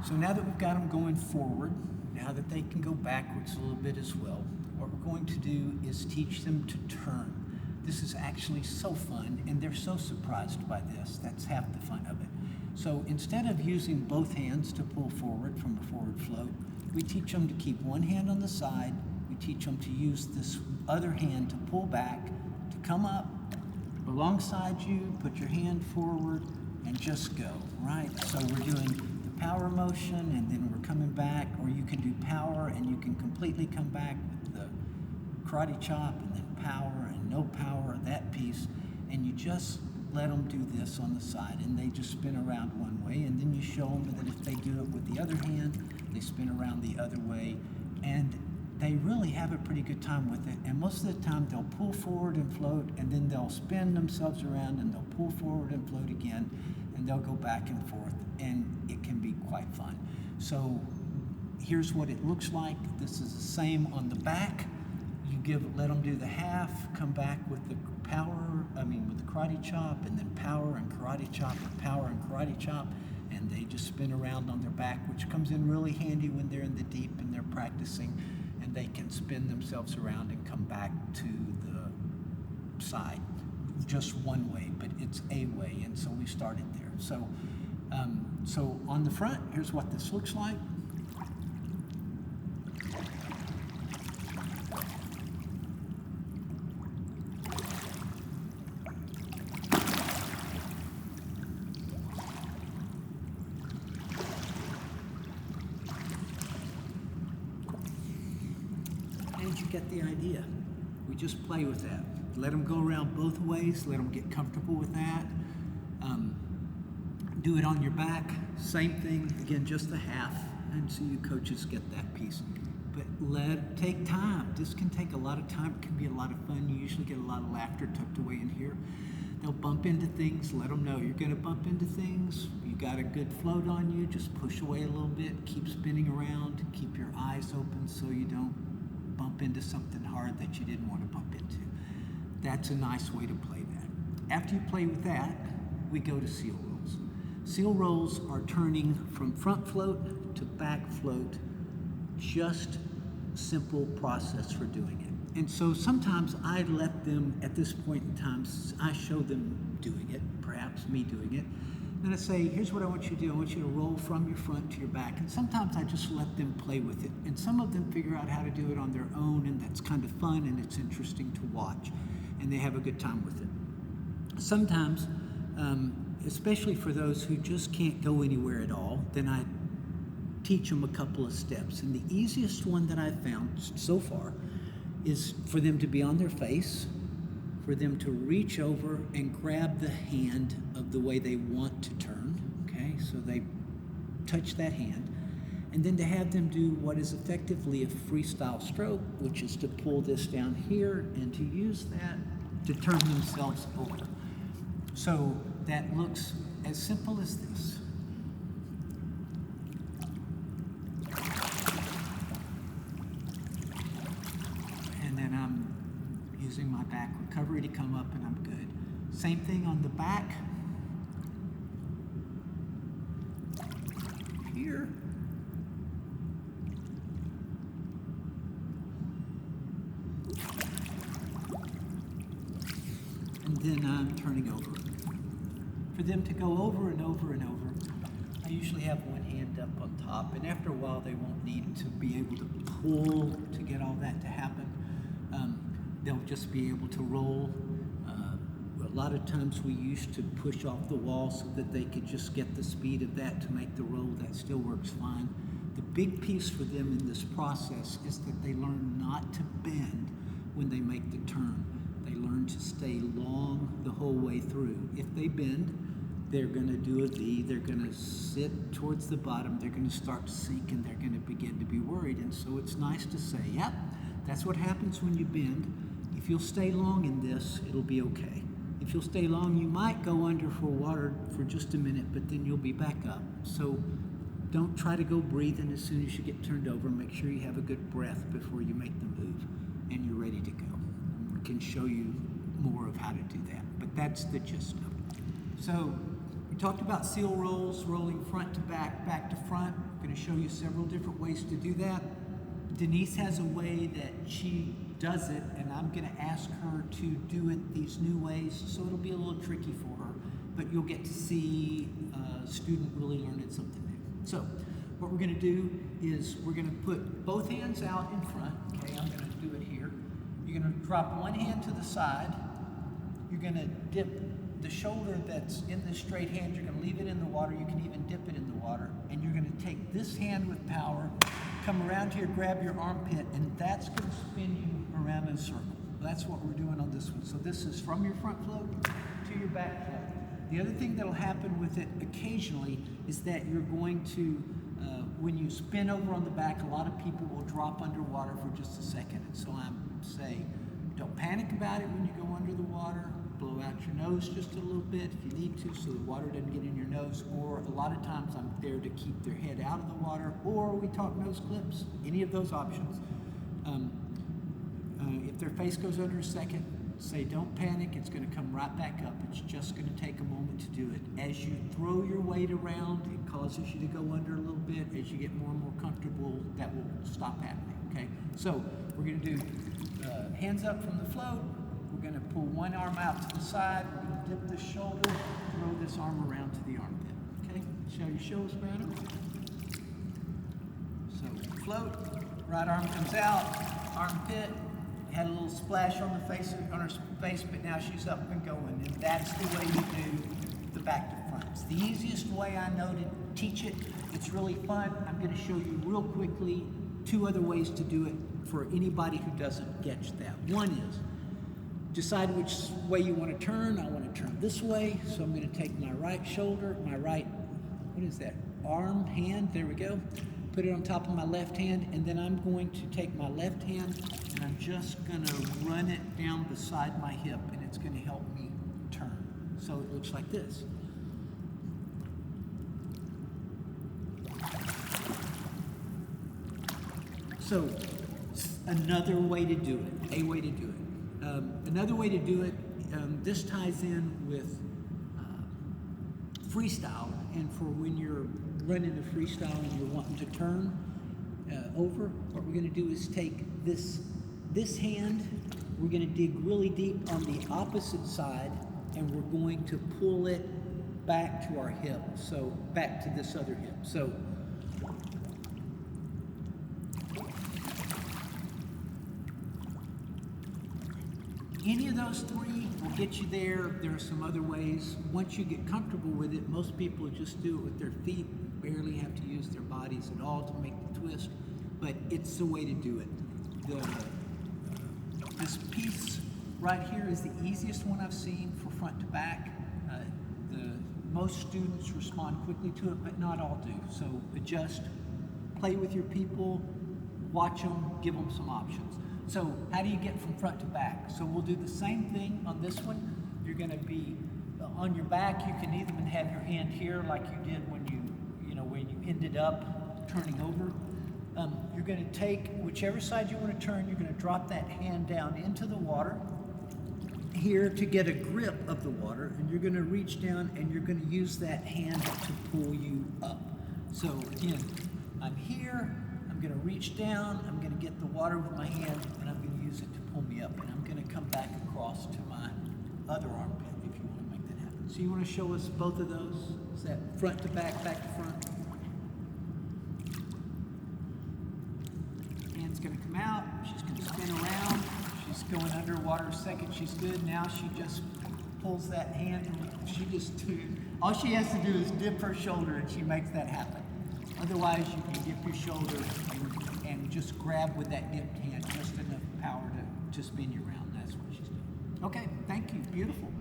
So now that we've got them going forward, now that they can go backwards a little bit as well, what we're going to do is teach them to turn. This is actually so fun, and they're so surprised by this. That's half the fun of it. So instead of using both hands to pull forward from a forward float, we teach them to keep one hand on the side. We teach them to use this other hand to pull back, to come up alongside you, put your hand forward, and just go, right? So we're doing the power motion, and then we're coming back, or you can do power, and you can completely come back with the karate chop, and then power, and no power, that piece, and you just let them do this on the side, and they just spin around one way, and then you show them that if they do it with the other hand, they spin around the other way, and they really have a pretty good time with it. And most of the time they'll pull forward and float, and then they'll spin themselves around, and they'll pull forward and float again, and they'll go back and forth, and it can be quite fun. So here's what it looks like. This is the same on the back. Let them do the half, come back with the with the karate chop, and then power and karate chop, and power and karate chop, and they just spin around on their back, which comes in really handy when they're in the deep and they're practicing, and they can spin themselves around and come back to the side, just one way, but it's a way, and so we started there. So, so on the front, here's what this looks like. You get the idea. We just play with that. Let them go around both ways. Let them get comfortable with that. Do it on your back. Same thing. Again, just the half. And so you coaches get that piece. But take time. This can take a lot of time. It can be a lot of fun. You usually get a lot of laughter tucked away in here. They'll bump into things. Let them know you're going to bump into things. You got a good float on you. Just push away a little bit. Keep spinning around. Keep your eyes open so you don't bump into something hard that you didn't want to bump into. That's a nice way to play that. After you play with that, we go to seal rolls. Seal rolls are turning from front float to back float, just simple process for doing it. And so sometimes I let them, at this point in time, I show them doing it, perhaps me doing it, and I say, here's what I want you to do. I want you to roll from your front to your back. And sometimes I just let them play with it. And some of them figure out how to do it on their own, and that's kind of fun, and it's interesting to watch. And they have a good time with it. Sometimes, especially for those who just can't go anywhere at all, then I teach them a couple of steps. And the easiest one that I've found so far is for them to be on their face, for them to reach over and grab the hand of the way they want to turn, okay? So they touch that hand, and then to have them do what is effectively a freestyle stroke, which is to pull this down here and to use that to turn themselves over. So that looks as simple as this. And then I'm using my back recovery to come up, and I'm good. Same thing on the back. Here. And then I'm turning over. For them to go over and over and over, I usually have one hand up on top, and after a while they won't need to be able to pull to get all that to happen. They'll just be able to roll. A lot of times we used to push off the wall so that they could just get the speed of that to make the roll. That still works fine. The big piece for them in this process is that they learn not to bend when they make the turn. They learn to stay long the whole way through. If they bend, they're going to do a V, they're going to sit towards the bottom, they're going to start to sink, and they're going to begin to be worried. And so it's nice to say, yep, that's what happens when you bend. If you'll stay long in this, it'll be okay. If you'll stay long, you might go under for water for just a minute, but then you'll be back up. So don't try to go breathing as soon as you get turned over. Make sure you have a good breath before you make the move, and you're ready to go. We can show you more of how to do that, but that's the gist of it. So we talked about seal rolls, rolling front to back, back to front. to show you several different ways to do that. Denise has a way that she does it, and I'm going to ask her to do it these new ways, so it'll be a little tricky for her, but you'll get to see a student really learning something new. So what we're going to do is we're going to put both hands out in front. Okay, I'm going to do it here. You're going to drop one hand to the side. You're going to dip the shoulder that's in this straight hand. You're going to leave it in the water. You can even dip it in the water. And you're going to take this hand with power, come around here, grab your armpit, and that's going to spin you around in a circle. That's what we're doing on this one. So this is from your front float to your back float. The other thing that'll happen with it occasionally is that you're going to, when you spin over on the back, a lot of people will drop underwater for just a second. And so I'm saying, don't panic about it when you go under the water. Blow out your nose just a little bit if you need to so the water doesn't get in your nose, or a lot of times I'm there to keep their head out of the water, or we talk nose clips, any of those options. If their face goes under a second, say don't panic, it's going to come right back up. It's just going to take a moment to do it. As you throw your weight around, it causes you to go under a little bit. As you get more and more comfortable, that will stop happening, okay? So we're going to do hands up from the float. We're going to pull one arm out to the side. We're going to dip this shoulder, throw this arm around to the armpit. Okay? Show us, Brandon. So float, right arm comes out, armpit. Had a little splash on her face, but now she's up and going. And that's the way you do the back to front. It's the easiest way I know to teach it. It's really fun. I'm going to show you real quickly 2 other ways to do it for anybody who doesn't get that. One is decide which way you want to turn. I want to turn this way, so I'm going to take my right shoulder, my right, what is that, arm, hand, there we go. Put it on top of my left hand, and then I'm going to take my left hand and I'm just going to run it down beside my hip, and it's going to help me turn. So it looks like this. So another way to do it, a way to do it. Another way to do it, this ties in with freestyle, and for when you're running the freestyle and you're wanting to turn over, what we're going to do is take this hand, we're going to dig really deep on the opposite side, and we're going to pull it back to our hip, so back to this other hip. So any of those 3 will get you there. There are some other ways. Once you get comfortable with it, most people just do it with their feet, barely have to use their bodies at all to make the twist, but it's the way to do it. This piece right here is the easiest one I've seen for front to back. Most students respond quickly to it, but not all do. So adjust, play with your people, watch them, give them some options. So how do you get from front to back? So we'll do the same thing on this one. You're going to be on your back. You can either have your hand here like you did when you ended up turning over. You're going to take whichever side you want to turn. You're going to drop that hand down into the water here to get a grip of the water, and you're going to reach down and you're going to use that hand to pull you up. So again, I'm here. I'm going to reach down, I'm going to get the water with my hand, and I'm going to use it to pull me up, and I'm going to come back across to my other armpit if you want to make that happen. So you want to show us both of those? Is that front to back, back to front? Hand's going to come out, she's going to spin around, she's going underwater a second, she's good. Now she just pulls that hand, and all she has to do is dip her shoulder, and she makes that happen. Otherwise, you can dip your shoulder and just grab with that dipped hand, just enough power to spin you around. That's what she's doing. Okay, thank you. Beautiful.